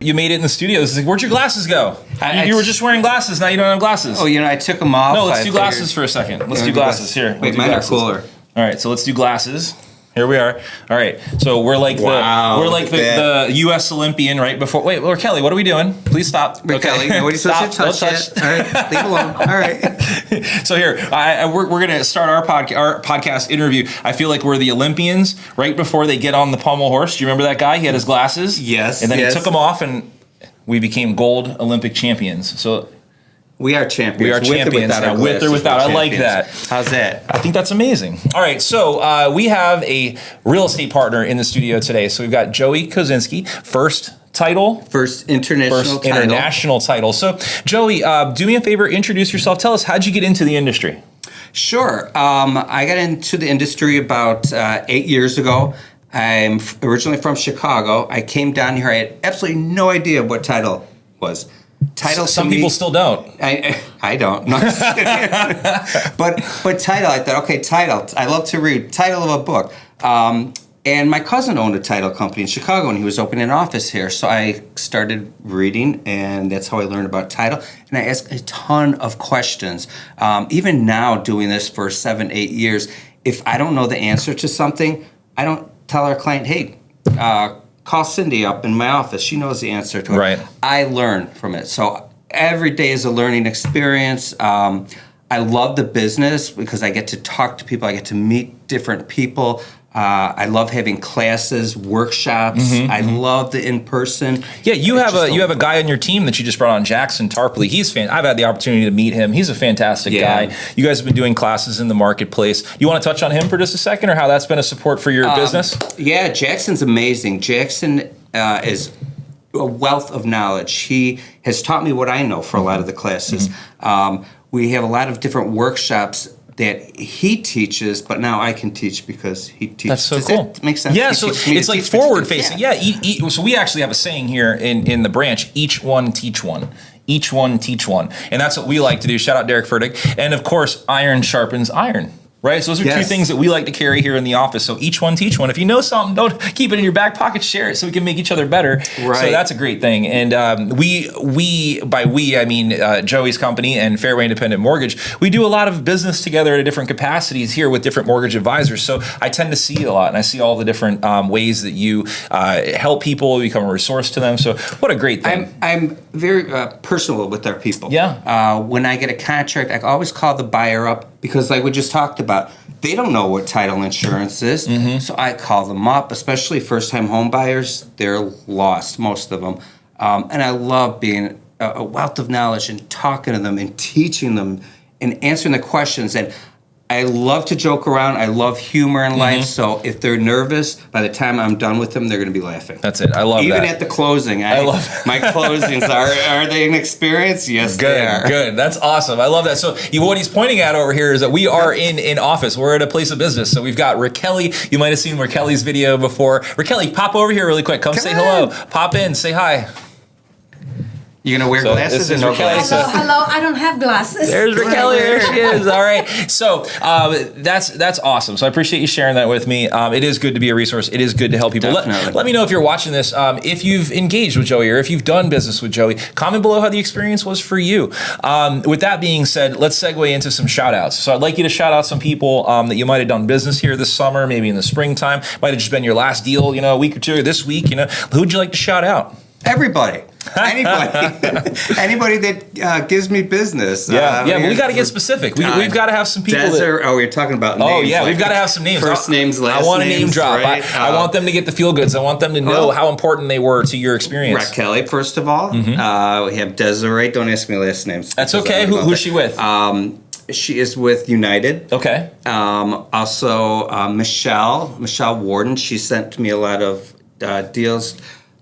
You made it in the studio. It's like, where'd your glasses go? You were just wearing glasses. Now you don't have glasses. Oh, I took them off. No, let's do glasses for a second. Let's do glasses here. Wait, mine are cooler. All right, so let's do glasses. Here we are. All right, so we're like the U.S. Olympian right before. Wait, Kelly, what are we doing? Please stop. Kelly, nobody's supposed to touch it. All right, leave alone. All right. So here, we're going to start our podcast interview. I feel like we're the Olympians right before they get on the pommel horse. Do you remember that guy? He had his glasses. Yes. And then he took them off, and we became gold Olympic champions. So. We are champions. We are champions now, with or without. I like that. How's that? I think that's amazing. All right, so we have a real estate partner in the studio today. So we've got Joey Kosinski, first international title. So Joey, do me a favor, introduce yourself. Tell us, how'd you get into the industry? Sure. I got into the industry about 8 years ago. I'm originally from Chicago. I came down here. I had absolutely no idea what title was. Title. Some people still don't. I don't. No, but title. I thought, okay, title. I love to read. Title of a book. And my cousin owned a title company in Chicago, and he was opening an office here. So I started reading, and that's how I learned about title. And I asked a ton of questions. Even now, doing this for 7-8 years, if I don't know the answer to something, I don't tell our client, hey, call Cindy up in my office. She knows the answer to it. Right. I learn from it. So every day is a learning experience. I love the business because I get to talk to people. I get to meet different people. I love having classes, workshops. I love the in-person. Yeah, you have a guy on your team that you just brought on, Jackson Tarpley. He's I've had the opportunity to meet him. He's a fantastic guy. You guys have been doing classes in the marketplace. You want to touch on him for just a second, or how that's been a support for your business? Yeah, Jackson's amazing. Jackson is a wealth of knowledge. He has taught me what I know for a lot of the classes. We have a lot of different workshops that he teaches, but now I can teach because he teaches. That's so Does cool. that make sense? Yeah, so it's like forward facing. Yeah, so we actually have a saying here in the branch: each one teach one. Each one teach one, and that's what we like to do. Shout out Derek Furtick, and of course, iron sharpens iron. Right, so those are two things that we like to carry here in the office. So each one teach one. If you know something, don't keep it in your back pocket. Share it so we can make each other better. Right. So that's a great thing. And I mean Joey's company and Fairway Independent Mortgage. We do a lot of business together at different capacities here with different mortgage advisors. So I tend to see a lot, and I see all the different ways that you help people, become a resource to them. So what a great thing. I'm very personal with our people. Yeah. When I get a contract, I always call the buyer up. Because like we just talked about, they don't know what title insurance is. So I call them up, especially first-time home buyers. They're lost, most of them. And I love being a wealth of knowledge and talking to them and teaching them and answering the questions. And I love to joke around. I love humor in life. So if they're nervous, by the time I'm done with them, they're going to be laughing. That's it. I love Even that. at the closing. I love my closings. Are they an experience? Yes, they are. Good. That's awesome. I love that. So what he's pointing at over here is that we are in office. We're at a place of business. So we've got Raquel. You might have seen Raquel's video before. Raquel, pop over here really quick. Come say hello. Pop in. Say hi. You gonna wear glasses or no glasses? Hello, I don't have glasses. There's Raquel. There she is. All right. So that's awesome. So I appreciate you sharing that with me. It is good to be a resource. It is good to help people. Let me know if you're watching this, if you've engaged with Joey or if you've done business with Joey. Comment below how the experience was for you. With that being said, let's segue into some shout outs. So I'd like you to shout out some people that you might have done business here this summer, maybe in the springtime. Might have just been your last deal, a week or two, or this week. Who would you like to shout out? Everybody. Anybody that gives me business. But we got to get specific. We've got to have some people. We're talking about names. Oh yeah, we've got to have some names. First names, last names. I want a name drop. Right? I want them to get the feel goods. I want them to know how important they were to your experience. Raquel, first of all. We have Desiree. Don't ask me last names. That's okay. Who's she with? She is with United. Okay. Also, Michelle Warden. She sent me a lot of deals.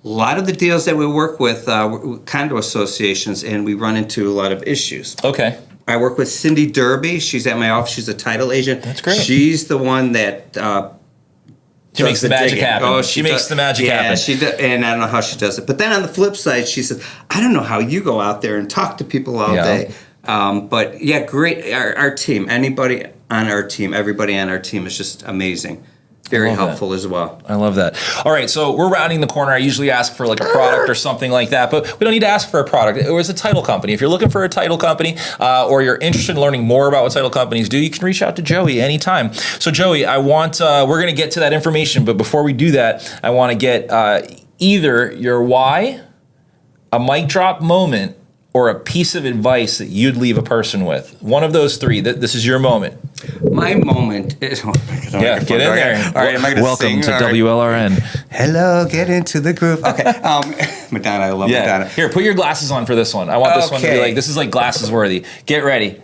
A lot of the deals that we work with condo associations, and we run into a lot of issues. Okay. I work with Cindy Derby. She's at my office. She's a title agent. That's great. She's the one that she makes the magic happen. Oh, she makes the magic happen. Yeah, she does, and I don't know how she does it. But then on the flip side, she says, I don't know how you go out there and talk to people all day. But yeah, great. Our team, anybody on our team, everybody on our team is just amazing. Very helpful as well. I love that. All right, so we're rounding the corner. I usually ask for like a product or something like that, but we don't need to ask for a product. It was a title company. If you're looking for a title company or you're interested in learning more about what title companies do, you can reach out to Joey anytime. So Joey, we're going to get to that information, but before we do that, I want to get either your why, a mic drop moment, or a piece of advice that you'd leave a person with. One of those three. This is your moment. My moment is... Yeah, get in there. All right, am I going to Welcome sing? to All right. WLRN. Hello, get into the groove. Okay, Madonna, I love Madonna. Here, put your glasses on for this one. I want this one to be Okay. like, this is like glasses worthy. Get ready.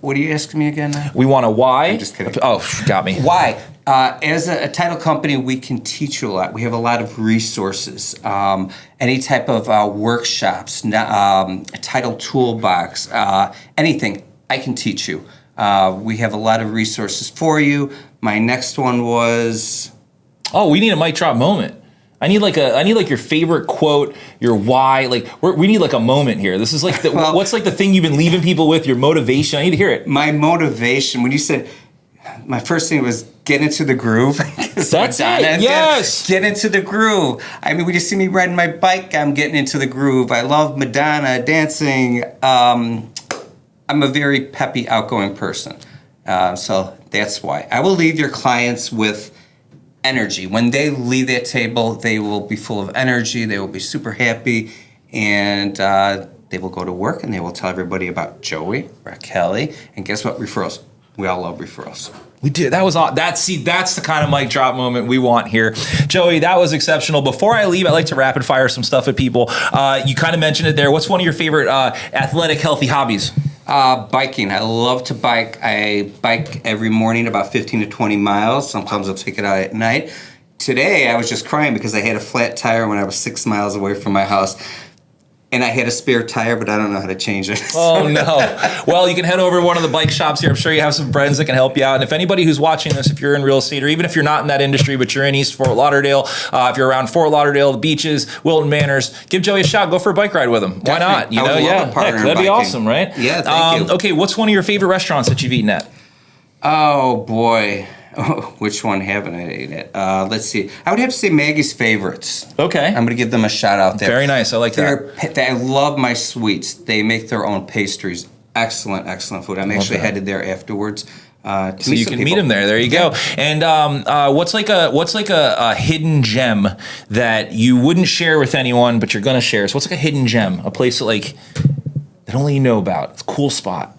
What are you asking me again now? We want a why. I'm just kidding. Oh, got me. Why? As a title company, we can teach you a lot. We have a lot of resources. Any type of workshops, a title toolbox, anything, I can teach you. We have a lot of resources for you. My next one was... Oh, we need a mic drop moment. I need like your favorite quote, your why. Like we need like a moment here. This is like what's like the thing you've been leaving people with, your motivation. I need to hear it. My motivation, when you said, my first thing was get into the groove. That's it. Yes. Get into the groove. I mean, when you see me riding my bike, I'm getting into the groove. I love Madonna, dancing. I'm a very peppy, outgoing person. So that's why. I will leave your clients with energy. When they leave that table, they will be full of energy. They will be super happy. And they will go to work and they will tell everybody about Joey or Kelly. And guess what? Referrals. We all love referrals. We did. That was that's the kind of mic drop moment we want here. Joey, that was exceptional. Before I leave, I like to rapid fire some stuff at people. You kind of mentioned it there. What's one of your favorite athletic, healthy hobbies? Biking. I love to bike. I bike every morning about 15 to 20 miles. Sometimes I'll take it out at night. Today, I was just crying because I had a flat tire when I was 6 miles away from my house. And I had a spare tire, but I don't know how to change it. Oh, no. Well, you can head over to one of the bike shops here. I'm sure you have some friends that can help you out. And if anybody who's watching this, if you're in real estate, or even if you're not in that industry, but you're in East Fort Lauderdale, if you're around Fort Lauderdale, the beaches, Wilton Manors, give Joey a shot. Go for a bike ride with him. Why not? I would love a partner in that'd be biking. awesome, right? Yeah, thank you. Okay, what's one of your favorite restaurants that you've eaten at? Oh, boy. Which one haven't I eaten it? Let's see. I would have to say Maggie's Favorites. Okay. I'm going to give them a shout out there. Very nice. I like that. I love my sweets. They make their own pastries. Excellent, excellent food. I'm actually headed there afterwards. So you can meet them there. There you go. And what's like a hidden gem that you wouldn't share with anyone, but you're gonna share? So what's like a hidden gem? A place that only you know about. It's a cool spot.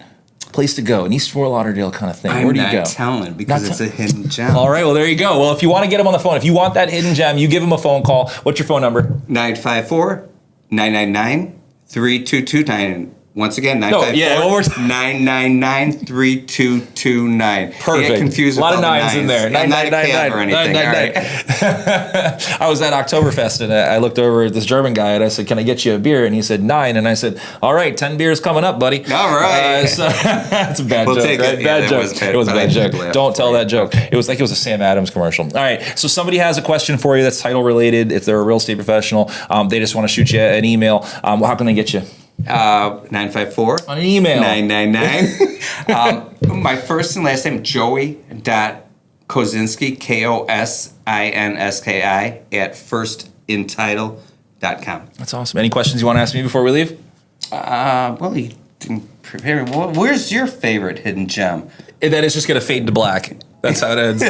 Place to go, an East Fort Lauderdale kind of thing. Where do you go? I'm not telling because it's a hidden gem. All right, well, there you go. Well, if you want to get them on the phone, if you want that hidden gem, you give them a phone call. What's your phone number? 954-999-3229. Once again, 954-999-3229. Perfect. Get confused a lot of with all the nines in there. I'm not a cab or anything. All right. I was at Oktoberfest and I looked over at this German guy and I said, "Can I get you a beer?" And he said 9, and I said, "All right, 10 beers coming up, buddy." All right. So that's a bad joke, right? Bad joke. It was a bad joke. Don't tell that joke. It was like it was a Sam Adams commercial. All right. So somebody has a question for you that's title related. If they're a real estate professional, they just want to shoot you an email. How can they get you? 954 on an email. 999. My first and last name, Joey.Kosinski, Kosinski at firstentitle.com. That's awesome. Any questions you want to ask me before we leave? Well, you didn't prepare me. Where's your favorite hidden gem? That is just going to fade to black. That's how it ends.